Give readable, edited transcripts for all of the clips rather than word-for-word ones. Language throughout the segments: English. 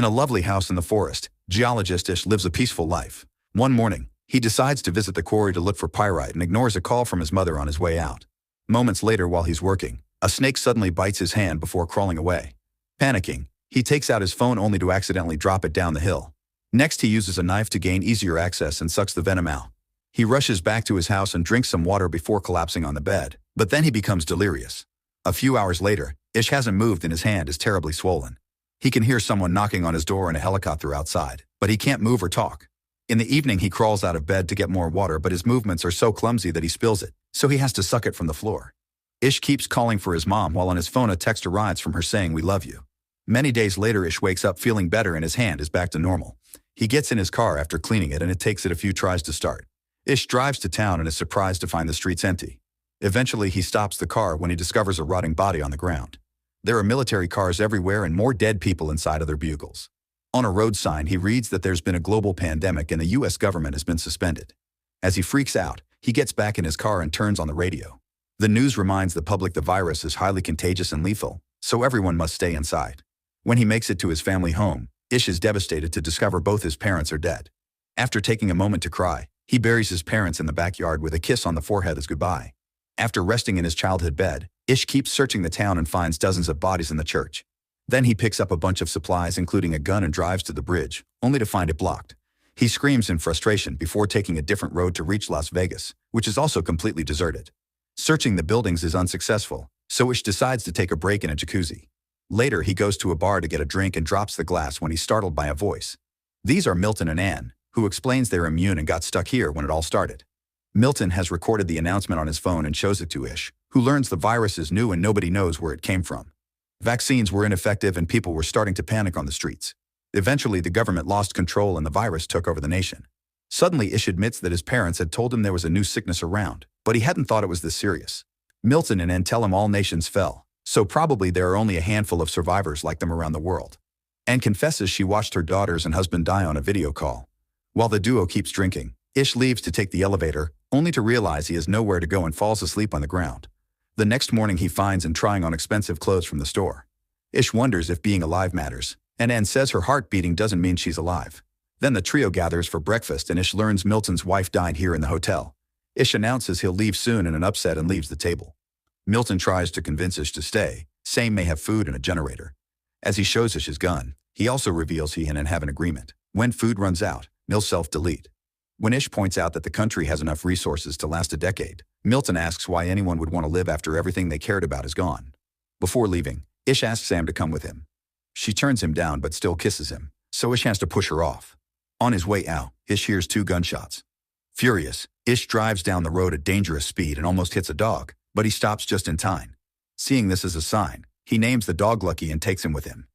In a lovely house in the forest, geologist Ish lives a peaceful life. One morning, he decides to visit the quarry to look for pyrite and ignores a call from his mother on his way out. Moments later, while he's working, a snake suddenly bites his hand before crawling away. Panicking, he takes out his phone only to accidentally drop it down the hill. Next, he uses a knife to gain easier access and sucks the venom out. He rushes back to his house and drinks some water before collapsing on the bed, but then he becomes delirious. A few hours later, Ish hasn't moved and his hand is terribly swollen. He can hear someone knocking on his door and a helicopter outside, but he can't move or talk. In the evening, he crawls out of bed to get more water, but his movements are so clumsy that he spills it, so he has to suck it from the floor. Ish keeps calling for his mom while on his phone a text arrives from her saying, "We love you." Many days later, Ish wakes up feeling better and his hand is back to normal. He gets in his car after cleaning it and it takes it a few tries to start. Ish drives to town and is surprised to find the streets empty. Eventually, he stops the car when he discovers a rotting body on the ground. There are military cars everywhere and more dead people inside of their bugles. On a road sign, he reads that there's been a global pandemic and the US government has been suspended. As he freaks out, he gets back in his car and turns on the radio. The news reminds the public the virus is highly contagious and lethal, so everyone must stay inside. When he makes it to his family home, Ish is devastated to discover both his parents are dead. After taking a moment to cry, he buries his parents in the backyard with a kiss on the forehead as goodbye. After resting in his childhood bed, Ish keeps searching the town and finds dozens of bodies in the church. Then he picks up a bunch of supplies including a gun and drives to the bridge, only to find it blocked. He screams in frustration before taking a different road to reach Las Vegas, which is also completely deserted. Searching the buildings is unsuccessful, so Ish decides to take a break in a jacuzzi. Later, he goes to a bar to get a drink and drops the glass when he's startled by a voice. These are Milton and Anne, who explains they're immune and got stuck here when it all started. Milton has recorded the announcement on his phone and shows it to Ish, who learns the virus is new and nobody knows where it came from. Vaccines were ineffective and people were starting to panic on the streets. Eventually, the government lost control and the virus took over the nation. Suddenly, Ish admits that his parents had told him there was a new sickness around, but he hadn't thought it was this serious. Milton and Anne tell him all nations fell, so probably there are only a handful of survivors like them around the world. Anne confesses she watched her daughters and husband die on a video call. While the duo keeps drinking, Ish leaves to take the elevator, only to realize he has nowhere to go and falls asleep on the ground. The next morning he finds Anne trying on expensive clothes from the store. Ish wonders if being alive matters, and Anne says her heart beating doesn't mean she's alive. Then the trio gathers for breakfast and Ish learns Milton's wife died here in the hotel. Ish announces he'll leave soon in an upset and leaves the table. Milton tries to convince Ish to stay, saying may have food and a generator. As he shows Ish his gun, he also reveals he and Anne have an agreement. When food runs out, they'll self-delete. When Ish points out that the country has enough resources to last a decade, Milton asks why anyone would want to live after everything they cared about is gone. Before leaving, Ish asks Sam to come with him. She turns him down but still kisses him, so Ish has to push her off. On his way out, Ish hears 2 gunshots. Furious, Ish drives down the road at dangerous speed and almost hits a dog, but he stops just in time. Seeing this as a sign, he names the dog Lucky and takes him with him.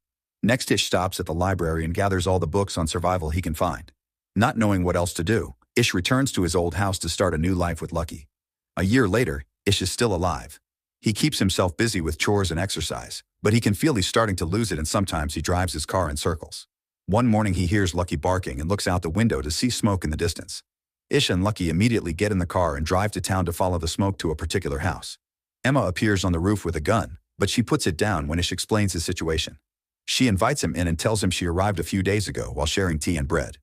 Next, Ish stops at the library and gathers all the books on survival he can find. Not knowing what else to do, Ish returns to his old house to start a new life with Lucky. A year later, Ish is still alive. He keeps himself busy with chores and exercise, but he can feel he's starting to lose it and sometimes he drives his car in circles. One morning he hears Lucky barking and looks out the window to see smoke in the distance. Ish and Lucky immediately get in the car and drive to town to follow the smoke to a particular house. Emma appears on the roof with a gun, but she puts it down when Ish explains his situation. She invites him in and tells him she arrived a few days ago while sharing tea and bread.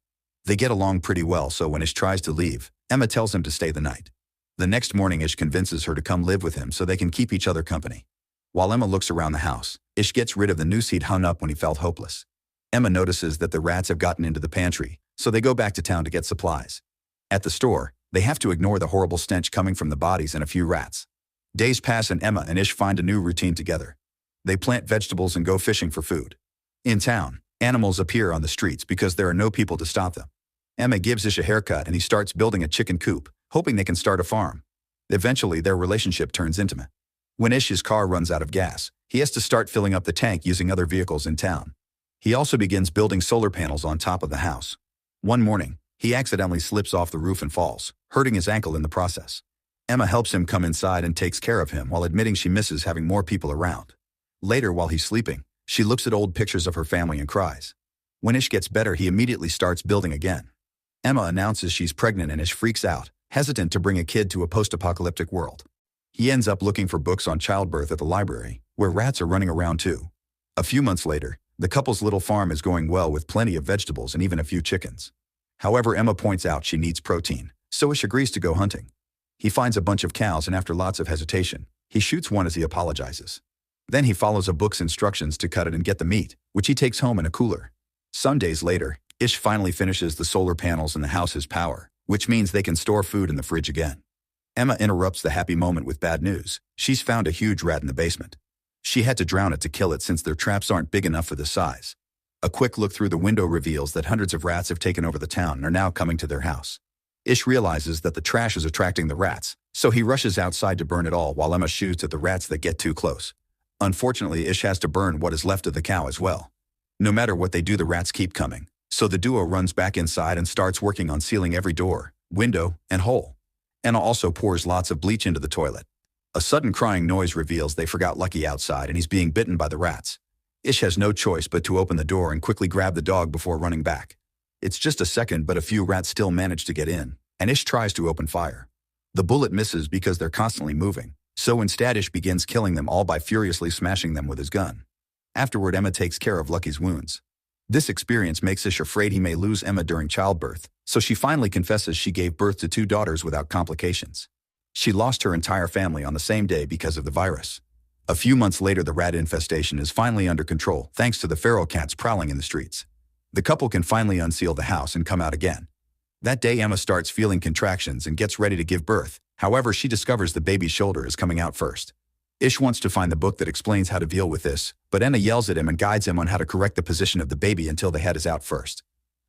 They get along pretty well, so when Ish tries to leave, Emma tells him to stay the night. The next morning, Ish convinces her to come live with him so they can keep each other company. While Emma looks around the house, Ish gets rid of the noose he'd hung up when he felt hopeless. Emma notices that the rats have gotten into the pantry, so they go back to town to get supplies. At the store, they have to ignore the horrible stench coming from the bodies and a few rats. Days pass and Emma and Ish find a new routine together. They plant vegetables and go fishing for food. In town, animals appear on the streets because there are no people to stop them. Emma gives Ish a haircut and he starts building a chicken coop, hoping they can start a farm. Eventually, their relationship turns intimate. When Ish's car runs out of gas, he has to start filling up the tank using other vehicles in town. He also begins building solar panels on top of the house. One morning, he accidentally slips off the roof and falls, hurting his ankle in the process. Emma helps him come inside and takes care of him while admitting she misses having more people around. Later, while he's sleeping, she looks at old pictures of her family and cries. When Ish gets better, he immediately starts building again. Emma announces she's pregnant and Ish freaks out, hesitant to bring a kid to a post-apocalyptic world. He ends up looking for books on childbirth at the library, where rats are running around too. A few months later, The couple's little farm is going well with plenty of vegetables and even a few chickens. However, Emma points out she needs protein, so Ish agrees to go hunting. He finds a bunch of cows and after lots of hesitation, he shoots one as he apologizes. Then he follows a book's instructions to cut it and get the meat, which he takes home in a cooler. Some days later, Ish finally finishes the solar panels and the house has power, which means they can store food in the fridge again. Emma interrupts the happy moment with bad news. She's found a huge rat in the basement. She had to drown it to kill it since their traps aren't big enough for the size. A quick look through the window reveals that hundreds of rats have taken over the town and are now coming to their house. Ish realizes that the trash is attracting the rats, so he rushes outside to burn it all while Emma shoots at the rats that get too close. Unfortunately, Ish has to burn what is left of the cow as well. No matter what they do, the rats keep coming, so the duo runs back inside and starts working on sealing every door, window, and hole. Emma also pours lots of bleach into the toilet. A sudden crying noise reveals they forgot Lucky outside and he's being bitten by the rats. Ish has no choice but to open the door and quickly grab the dog before running back. It's just a second, but a few rats still manage to get in, and Ish tries to open fire. The bullet misses because they're constantly moving, so instead Ish begins killing them all by furiously smashing them with his gun. Afterward, Emma takes care of Lucky's wounds. This experience makes Ish afraid he may lose Emma during childbirth, so she finally confesses she gave birth to 2 daughters without complications. She lost her entire family on the same day because of the virus. A few months later, the rat infestation is finally under control thanks to the feral cats prowling in the streets. The couple can finally unseal the house and come out again. That day, Emma starts feeling contractions and gets ready to give birth. However, she discovers the baby's shoulder is coming out first. Ish wants to find the book that explains how to deal with this, but Emma yells at him and guides him on how to correct the position of the baby until the head is out first.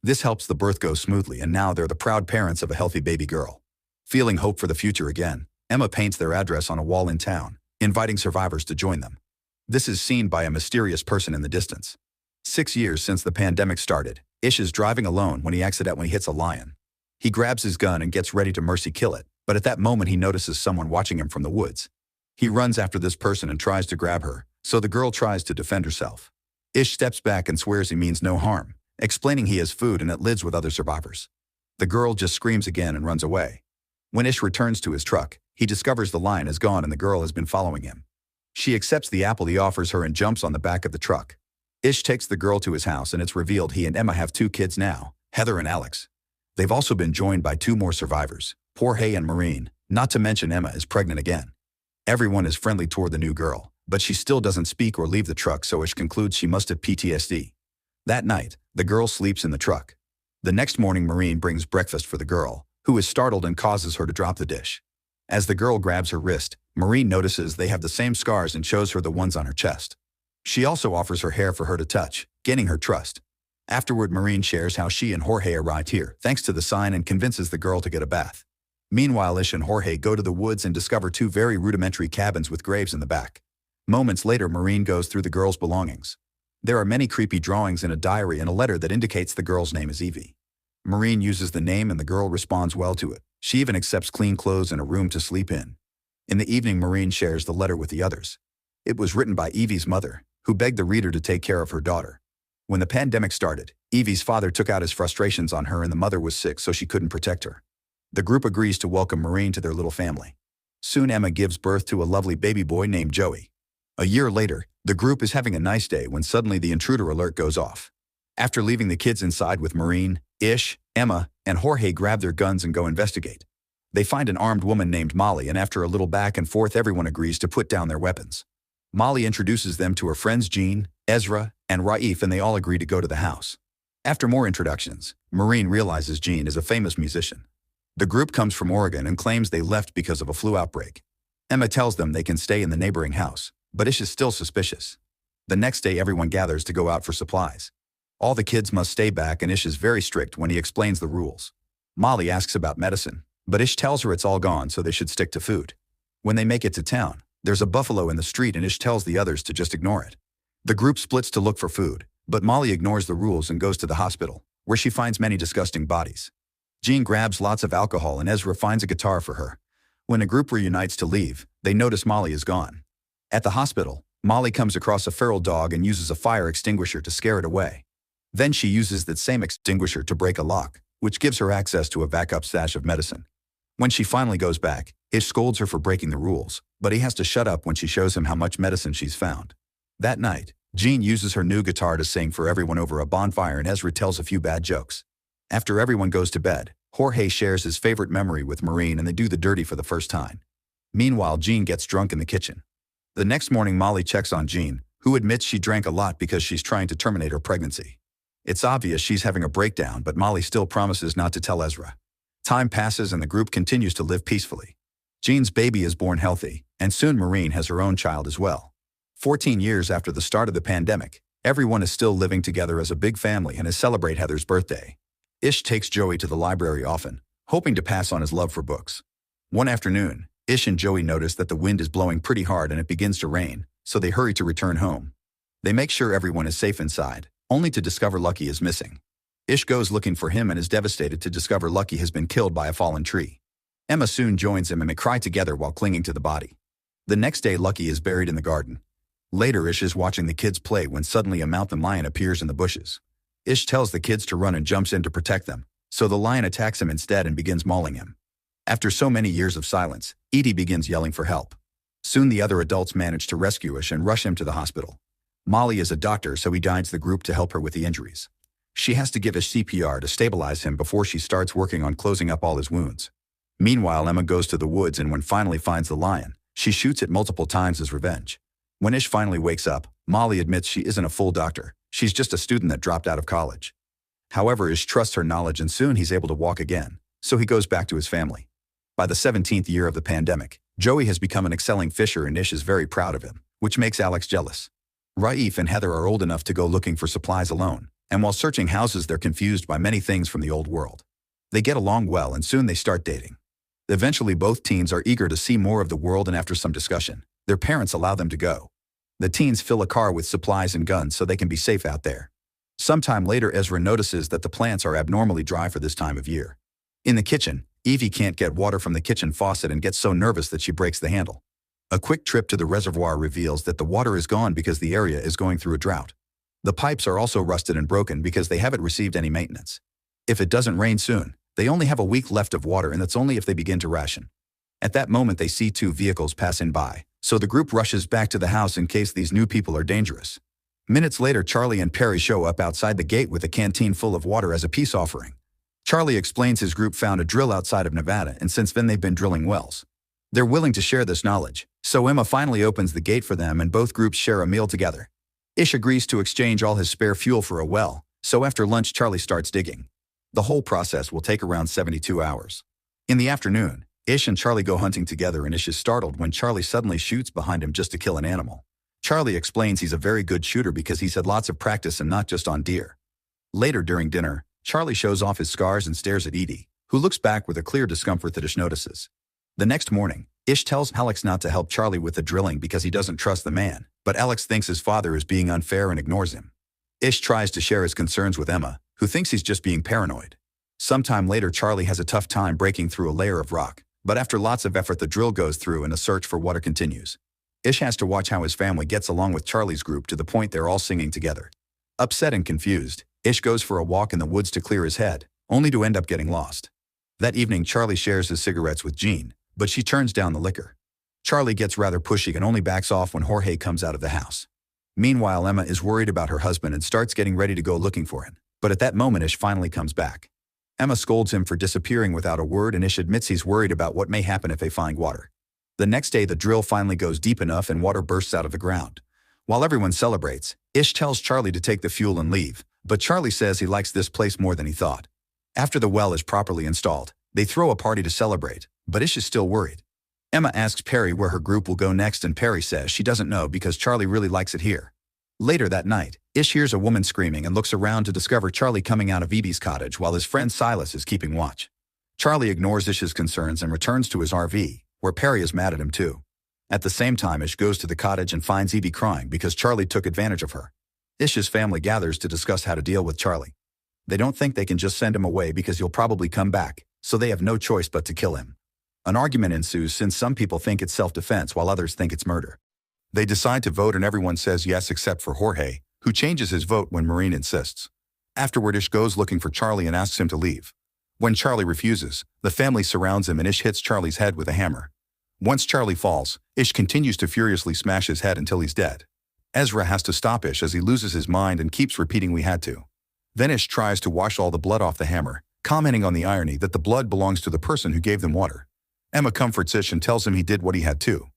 This helps the birth go smoothly, and now they're the proud parents of a healthy baby girl. Feeling hope for the future again, Emma paints their address on a wall in town, inviting survivors to join them. This is seen by a mysterious person in the distance. 6 years since the pandemic started, Ish is driving alone when he accidentally hits a lion. He grabs his gun and gets ready to mercy kill it, but at that moment he notices someone watching him from the woods. He runs after this person and tries to grab her, so the girl tries to defend herself. Ish steps back and swears he means no harm, explaining he has food and it lives with other survivors. The girl just screams again and runs away. When Ish returns to his truck, he discovers the lion is gone and the girl has been following him. She accepts the apple he offers her and jumps on the back of the truck. Ish takes the girl to his house and it's revealed he and Emma have 2 kids now, Heather and Alex. They've also been joined by 2 more survivors, Jorge and Maureen, not to mention Emma is pregnant again. Everyone is friendly toward the new girl, but she still doesn't speak or leave the truck, so Ish concludes she must have PTSD. That night, the girl sleeps in the truck. The next morning, Maureen brings breakfast for the girl, who is startled and causes her to drop the dish. As the girl grabs her wrist, Maureen notices they have the same scars and shows her the ones on her chest. She also offers her hair for her to touch, gaining her trust. Afterward, Maureen shares how she and Jorge arrived here thanks to the sign and convinces the girl to get a bath. Meanwhile, Ish and Jorge go to the woods and discover 2 very rudimentary cabins with graves in the back. Moments later, Maureen goes through the girl's belongings. There are many creepy drawings in a diary and a letter that indicates the girl's name is Evie. Maureen uses the name and the girl responds well to it. She even accepts clean clothes and a room to sleep in. In the evening, Maureen shares the letter with the others. It was written by Evie's mother, who begged the reader to take care of her daughter. When the pandemic started, Evie's father took out his frustrations on her and the mother was sick, so she couldn't protect her. The group agrees to welcome Maureen to their little family. Soon Emma gives birth to a lovely baby boy named Joey. A year later, the group is having a nice day when suddenly the intruder alert goes off. After leaving the kids inside with Maureen, Ish, Emma, and Jorge grab their guns and go investigate. They find an armed woman named Molly, and after a little back and forth, everyone agrees to put down their weapons. Molly introduces them to her friends Jean, Ezra, and Raif, and they all agree to go to the house. After more introductions, Maureen realizes Jean is a famous musician. The group comes from Oregon and claims they left because of a flu outbreak. Emma tells them they can stay in the neighboring house, but Ish is still suspicious. The next day, everyone gathers to go out for supplies. All the kids must stay back, and Ish is very strict when he explains the rules. Molly asks about medicine, but Ish tells her it's all gone, so they should stick to food. When they make it to town, there's a buffalo in the street and Ish tells the others to just ignore it. The group splits to look for food, but Molly ignores the rules and goes to the hospital, where she finds many disgusting bodies. Jean grabs lots of alcohol and Ezra finds a guitar for her. When a group reunites to leave, they notice Molly is gone. At the hospital, Molly comes across a feral dog and uses a fire extinguisher to scare it away. Then she uses that same extinguisher to break a lock, which gives her access to a backup stash of medicine. When she finally goes back, Ish scolds her for breaking the rules, but he has to shut up when she shows him how much medicine she's found. That night, Jean uses her new guitar to sing for everyone over a bonfire and Ezra tells a few bad jokes. After everyone goes to bed, Jorge shares his favorite memory with Maureen and they do the dirty for the first time. Meanwhile, Jean gets drunk in the kitchen. The next morning, Molly checks on Jean, who admits she drank a lot because she's trying to terminate her pregnancy. It's obvious she's having a breakdown, but Molly still promises not to tell Ezra. Time passes and the group continues to live peacefully. Jean's baby is born healthy, and soon Maureen has her own child as well. 14 years after the start of the pandemic, everyone is still living together as a big family and celebrate Heather's birthday. Ish takes Joey to the library often, hoping to pass on his love for books. One afternoon, Ish and Joey notice that the wind is blowing pretty hard and it begins to rain, so they hurry to return home. They make sure everyone is safe inside, only to discover Lucky is missing. Ish goes looking for him and is devastated to discover Lucky has been killed by a fallen tree. Emma soon joins him and they cry together while clinging to the body. The next day, Lucky is buried in the garden. Later, Ish is watching the kids play when suddenly a mountain lion appears in the bushes. Ish tells the kids to run and jumps in to protect them, so the lion attacks him instead and begins mauling him. After so many years of silence, Edie begins yelling for help. Soon the other adults manage to rescue Ish and rush him to the hospital. Molly is a doctor, so he guides the group to help her with the injuries. She has to give Ish CPR to stabilize him before she starts working on closing up all his wounds. Meanwhile, Emma goes to the woods and when finally finds the lion, she shoots it multiple times as revenge. When Ish finally wakes up, Molly admits she isn't a full doctor. She's just a student that dropped out of college. However, Ish trusts her knowledge and soon he's able to walk again, so he goes back to his family. By the 17th year of the pandemic, Joey has become an excelling fisher and Ish is very proud of him, which makes Alex jealous. Raif and Heather are old enough to go looking for supplies alone, and while searching houses they're confused by many things from the old world. They get along well and soon they start dating. Eventually both teens are eager to see more of the world and after some discussion, their parents allow them to go. The teens fill a car with supplies and guns so they can be safe out there. Sometime later, Ezra notices that the plants are abnormally dry for this time of year. In the kitchen, Evie can't get water from the kitchen faucet and gets so nervous that she breaks the handle. A quick trip to the reservoir reveals that the water is gone because the area is going through a drought. The pipes are also rusted and broken because they haven't received any maintenance. If it doesn't rain soon, they only have a week left of water and that's only if they begin to ration. At that moment they see two vehicles passing by, so the group rushes back to the house in case these new people are dangerous. Minutes later, Charlie and Perry show up outside the gate with a canteen full of water as a peace offering. Charlie explains his group found a drill outside of Nevada and since then they've been drilling wells. They're willing to share this knowledge, so Emma finally opens the gate for them and both groups share a meal together. Ish agrees to exchange all his spare fuel for a well, so after lunch Charlie starts digging. The whole process will take around 72 hours. In the afternoon, Ish and Charlie go hunting together and Ish is startled when Charlie suddenly shoots behind him just to kill an animal. Charlie explains he's a very good shooter because he's had lots of practice and not just on deer. Later during dinner, Charlie shows off his scars and stares at Edie, who looks back with a clear discomfort that Ish notices. The next morning, Ish tells Alex not to help Charlie with the drilling because he doesn't trust the man, but Alex thinks his father is being unfair and ignores him. Ish tries to share his concerns with Emma, who thinks he's just being paranoid. Sometime later, Charlie has a tough time breaking through a layer of rock, but after lots of effort the drill goes through and the search for water continues. Ish has to watch how his family gets along with Charlie's group to the point they're all singing together. Upset and confused, Ish goes for a walk in the woods to clear his head, only to end up getting lost. That evening, Charlie shares his cigarettes with Jean, but she turns down the liquor. Charlie gets rather pushy and only backs off when Jorge comes out of the house. Meanwhile, Emma is worried about her husband and starts getting ready to go looking for him, but at that moment Ish finally comes back. Emma scolds him for disappearing without a word and Ish admits he's worried about what may happen if they find water. The next day the drill finally goes deep enough and water bursts out of the ground. While everyone celebrates, Ish tells Charlie to take the fuel and leave, but Charlie says he likes this place more than he thought. After the well is properly installed, they throw a party to celebrate, but Ish is still worried. Emma asks Perry where her group will go next and Perry says she doesn't know because Charlie really likes it here. Later that night, Ish hears a woman screaming and looks around to discover Charlie coming out of Evie's cottage while his friend Silas is keeping watch. Charlie ignores Ish's concerns and returns to his RV, where Perry is mad at him too. At the same time, Ish goes to the cottage and finds Evie crying because Charlie took advantage of her. Ish's family gathers to discuss how to deal with Charlie. They don't think they can just send him away because he'll probably come back, so they have no choice but to kill him. An argument ensues since some people think it's self-defense while others think it's murder. They decide to vote and everyone says yes except for Jorge, who changes his vote when Maureen insists. Afterward, Ish goes looking for Charlie and asks him to leave. When Charlie refuses, the family surrounds him and Ish hits Charlie's head with a hammer. Once Charlie falls, Ish continues to furiously smash his head until he's dead. Ezra has to stop Ish as he loses his mind and keeps repeating "we had to." Then Ish tries to wash all the blood off the hammer, commenting on the irony that the blood belongs to the person who gave them water. Emma comforts Ish and tells him he did what he had to.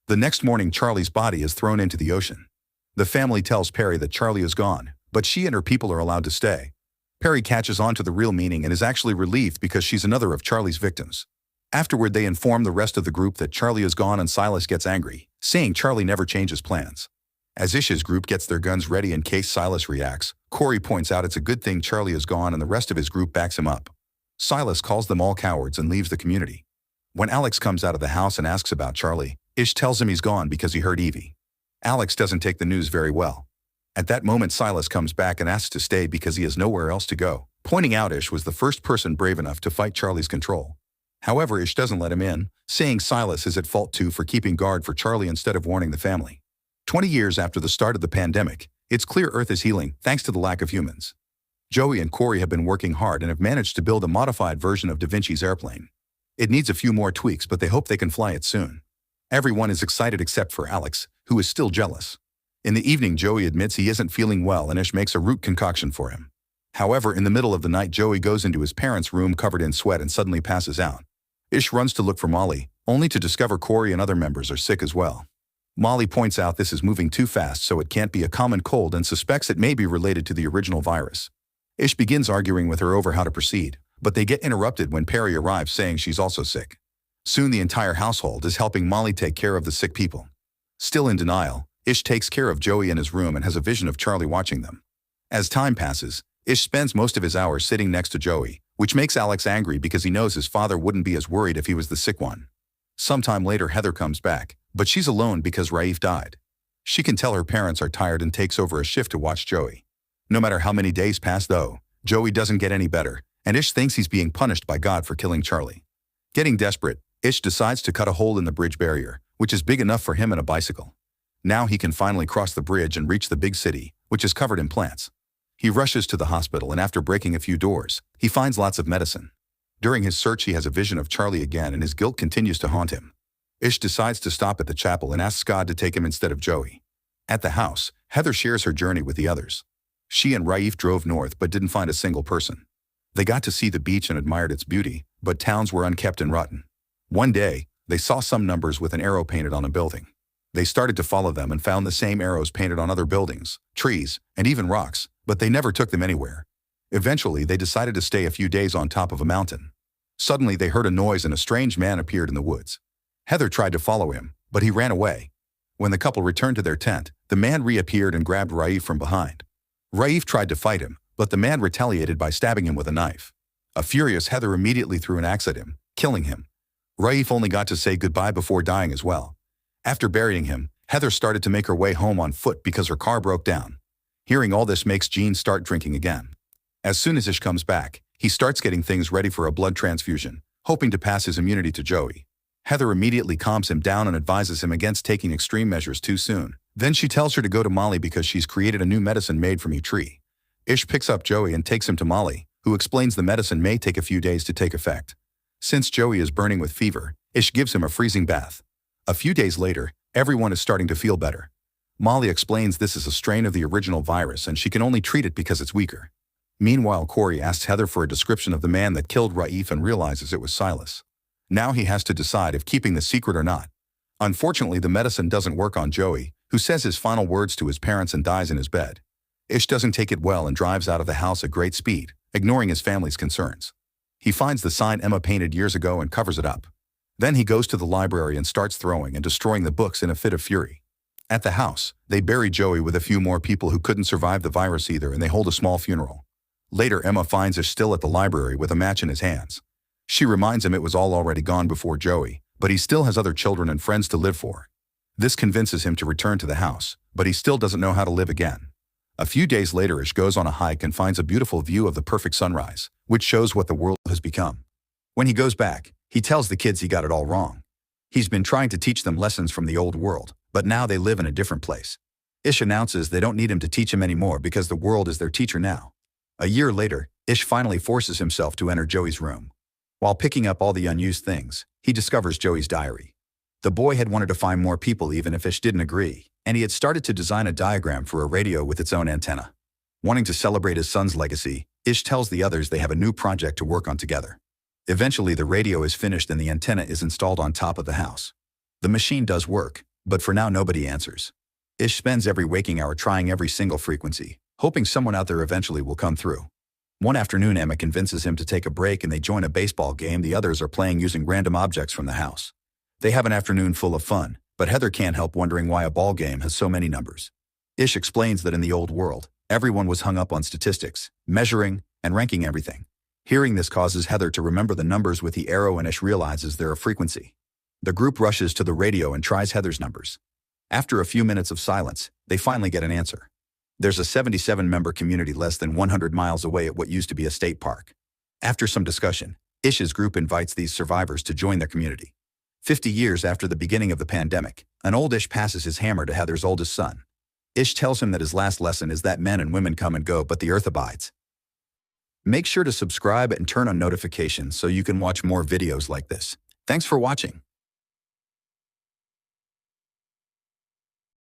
The next morning, Charlie's body is thrown into the ocean. The family tells Perry that Charlie is gone, but she and her people are allowed to stay. Perry catches on to the real meaning and is actually relieved because she's another of Charlie's victims. Afterward, they inform the rest of the group that Charlie is gone and Silas gets angry, saying Charlie never changes plans. As Ish's group gets their guns ready in case Silas reacts, Corey points out it's a good thing Charlie is gone and the rest of his group backs him up. Silas calls them all cowards and leaves the community. When Alex comes out of the house and asks about Charlie, Ish tells him he's gone because he heard Evie. Alex doesn't take the news very well. At that moment, Silas comes back and asks to stay because he has nowhere else to go, pointing out Ish was the first person brave enough to fight Charlie's control. However, Ish doesn't let him in, saying Silas is at fault too for keeping guard for Charlie instead of warning the family. 20 years after the start of the pandemic, it's clear Earth is healing thanks to the lack of humans. Joey and Corey have been working hard and have managed to build a modified version of Da Vinci's airplane. It needs a few more tweaks, but they hope they can fly it soon. Everyone is excited except for Alex, who is still jealous. In the evening, Joey admits he isn't feeling well and Ish makes a root concoction for him. However, in the middle of the night, Joey goes into his parents' room covered in sweat and suddenly passes out. Ish runs to look for Molly, only to discover Corey and other members are sick as well. Molly points out this is moving too fast, so it can't be a common cold, and suspects it may be related to the original virus. Ish begins arguing with her over how to proceed, but they get interrupted when Perry arrives saying she's also sick. Soon the entire household is helping Molly take care of the sick people. Still in denial, Ish takes care of Joey in his room and has a vision of Charlie watching them. As time passes, Ish spends most of his hours sitting next to Joey, which makes Alex angry because he knows his father wouldn't be as worried if he was the sick one. Sometime later, Heather comes back, but she's alone because Raif died. She can tell her parents are tired and takes over a shift to watch Joey. No matter how many days pass though, Joey doesn't get any better, and Ish thinks he's being punished by God for killing Charlie. Getting desperate, Ish decides to cut a hole in the bridge barrier, which is big enough for him and a bicycle. Now he can finally cross the bridge and reach the big city, which is covered in plants. He rushes to the hospital and after breaking a few doors, he finds lots of medicine. During his search, he has a vision of Charlie again and his guilt continues to haunt him. Ish decides to stop at the chapel and asks God to take him instead of Joey. At the house, Heather shares her journey with the others. She and Raif drove north but didn't find a single person. They got to see the beach and admired its beauty, but towns were unkept and rotten. One day, they saw some numbers with an arrow painted on a building. They started to follow them and found the same arrows painted on other buildings, trees, and even rocks, but they never took them anywhere. Eventually, they decided to stay a few days on top of a mountain. Suddenly, they heard a noise and a strange man appeared in the woods. Heather tried to follow him, but he ran away. When the couple returned to their tent, the man reappeared and grabbed Raif from behind. Raif tried to fight him, but the man retaliated by stabbing him with a knife. A furious Heather immediately threw an axe at him, killing him. Raif only got to say goodbye before dying as well. After burying him, Heather started to make her way home on foot because her car broke down. Hearing all this makes Gene start drinking again. As soon as Ish comes back, he starts getting things ready for a blood transfusion, hoping to pass his immunity to Joey. Heather immediately calms him down and advises him against taking extreme measures too soon. Then she tells her to go to Molly because she's created a new medicine made from a tree. Ish picks up Joey and takes him to Molly, who explains the medicine may take a few days to take effect. Since Joey is burning with fever, Ish gives him a freezing bath. A few days later, everyone is starting to feel better. Molly explains this is a strain of the original virus and she can only treat it because it's weaker. Meanwhile, Corey asks Heather for a description of the man that killed Raif and realizes it was Silas. Now he has to decide if keeping the secret or not. Unfortunately, the medicine doesn't work on Joey, who says his final words to his parents and dies in his bed. Ish doesn't take it well and drives out of the house at great speed, ignoring his family's concerns. He finds the sign Emma painted years ago and covers it up. Then he goes to the library and starts throwing and destroying the books in a fit of fury. At the house, they bury Joey with a few more people who couldn't survive the virus either, and they hold a small funeral. Later, Emma finds Ish still at the library with a match in his hands. She reminds him it was all already gone before Joey, but he still has other children and friends to live for. This convinces him to return to the house, but he still doesn't know how to live again. A few days later, Ish goes on a hike and finds a beautiful view of the perfect sunrise, which shows what the world has become. When he goes back, he tells the kids he got it all wrong. He's been trying to teach them lessons from the old world, but now they live in a different place. Ish announces they don't need him to teach him anymore because the world is their teacher now. A year later, Ish finally forces himself to enter Joey's room. While picking up all the unused things, he discovers Joey's diary. The boy had wanted to find more people even if Ish didn't agree. and he had started to design a diagram for a radio with its own antenna. Wanting to celebrate his son's legacy, Ish tells the others they have a new project to work on together. Eventually, the radio is finished and the antenna is installed on top of the house. The machine does work, but for now nobody answers. Ish spends every waking hour trying every single frequency, hoping someone out there eventually will come through. One afternoon, Emma convinces him to take a break and they join a baseball game the others are playing using random objects from the house. They have an afternoon full of fun, but Heather can't help wondering why a ball game has so many numbers. Ish explains that in the old world, everyone was hung up on statistics, measuring, and ranking everything. Hearing this causes Heather to remember the numbers with the arrow, and Ish realizes they're a frequency. The group rushes to the radio and tries Heather's numbers. After a few minutes of silence, they finally get an answer. There's a 77-member community less than 100 miles away at what used to be a state park. After some discussion, Ish's group invites these survivors to join their community. 50 years after the beginning of the pandemic, an old Ish passes his hammer to Heather's oldest son. Ish tells him that his last lesson is that men and women come and go, but the earth abides. Make sure to subscribe and turn on notifications so you can watch more videos like this. Thanks for watching.